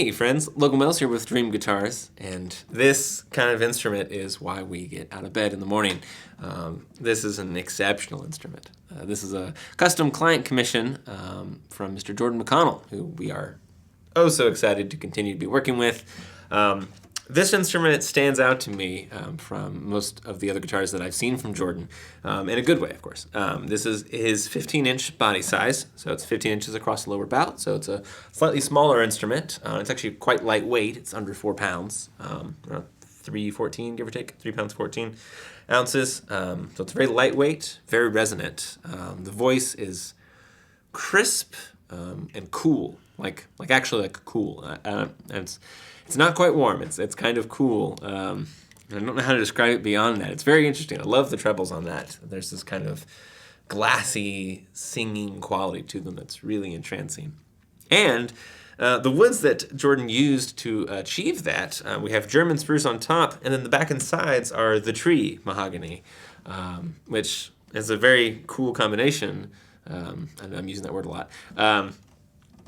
Hey friends, Logan Wells here with Dream Guitars, and this kind of instrument is why we get out of bed in the morning. This is an exceptional instrument. This is a custom client commission from Mr. Jordan McConnell, who we are oh so excited to continue to be working with. This instrument stands out to me from most of the other guitars that I've seen from Jordan, in a good way, of course. This is his 15-inch body size, so it's 15 inches across the lower bout, so it's a slightly smaller instrument. It's actually quite lightweight. It's under 4 pounds, around 3.14, give or take, 3 pounds 14 ounces. So it's very lightweight, very resonant. The voice is crisp and cool, like cool. It's not quite warm. It's kind of cool. I don't know how to describe it beyond that. It's very interesting. I love the trebles on that. There's this kind of glassy singing quality to them that's really entrancing. And the woods that Jordan used to achieve that, we have German spruce on top, and then the back and sides are the tree mahogany, which is a very cool combination. And I'm using that word a lot.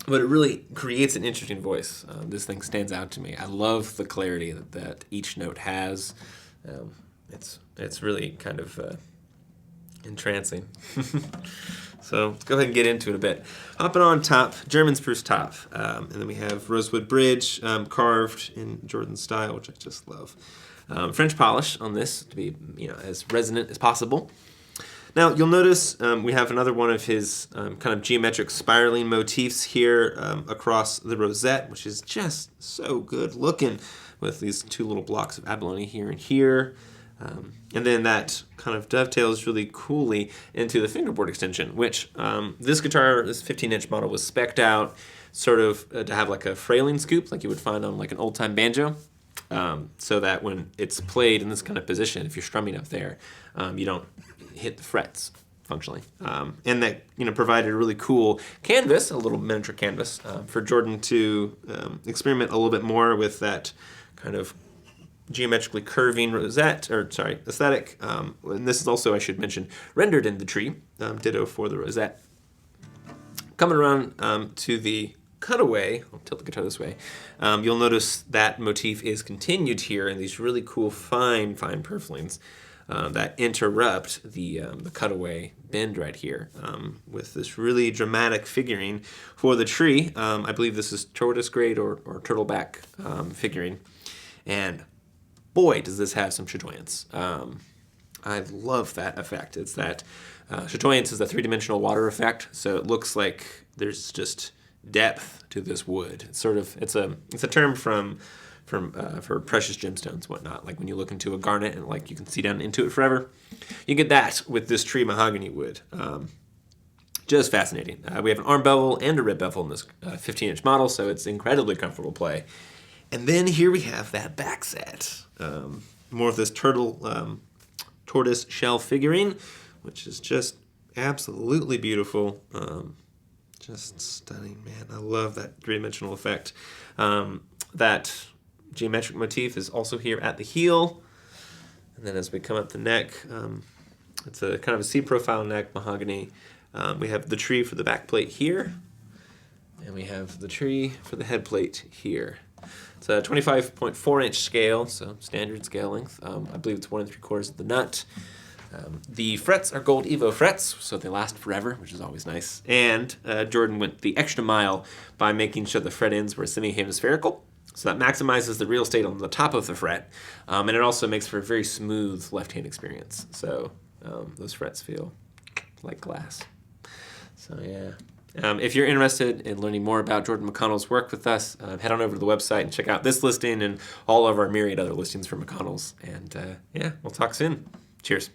But it really creates an interesting voice. This thing stands out to me. I love the clarity that each note has. It's really kind of entrancing. So let's go ahead and get into it a bit. Hopping on top, German spruce top. And then we have rosewood bridge carved in Jordan style, which I just love. French polish on this to be as resonant as possible. Now, you'll notice we have another one of his kind of geometric spiraling motifs here across the rosette, which is just so good looking with these 2 little blocks of abalone here and here. And then that kind of dovetails really coolly into the fingerboard extension, which this guitar, this 15-inch model, was spec'd out sort of to have like a frailing scoop like you would find on like an old-time banjo. So that when it's played in this kind of position, if you're strumming up there, you don't hit the frets functionally. And that provided a really cool canvas, a little miniature canvas, for Jordan to experiment a little bit more with that kind of geometrically curving aesthetic. And this is also, I should mention, rendered in the tree, ditto for the rosette. Coming around to the cutaway, I'll tilt the guitar this way, you'll notice that motif is continued here in these really cool fine purflings that interrupt the cutaway bend right here with this really dramatic figuring for the tree. I believe this is tortoise grade or turtleback figuring. And boy, does this have some chatoyance. I love that effect. It's that chatoyance is the 3-dimensional water effect, so it looks like there's just depth to this wood. It's a term for precious gemstones and whatnot. Like when you look into a garnet and like you can see down into it forever. You get that with this tree mahogany wood. Just fascinating. We have an arm bevel and a rib bevel in this 15-inch model, so it's incredibly comfortable to play. And then here we have that back set. More of this tortoise shell figuring, which is just absolutely beautiful. Just stunning, man. I love that 3-dimensional effect. That geometric motif is also here at the heel. And then as we come up the neck, it's a kind of a C-profile neck, mahogany. We have the tree for the back plate here. And we have the tree for the head plate here. It's a 25.4-inch scale, so standard scale length. I believe it's 1 3/4 of the nut. The frets are gold Evo frets, so they last forever, which is always nice. And Jordan went the extra mile by making sure the fret ends were semi-hemispherical, so that maximizes the real estate on the top of the fret, and it also makes for a very smooth left-hand experience. So those frets feel like glass. So yeah. If you're interested in learning more about Jordan McConnell's work with us, head on over to the website and check out this listing and all of our myriad other listings for McConnell's. And yeah, we'll talk soon. Cheers.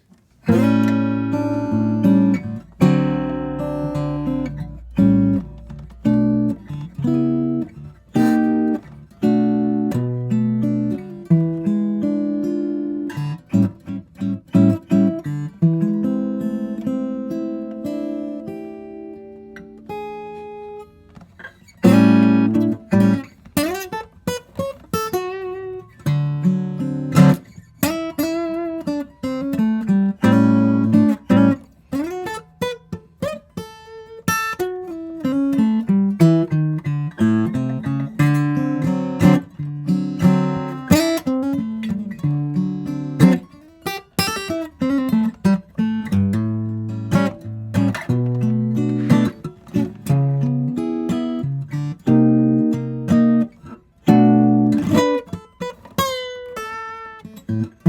you.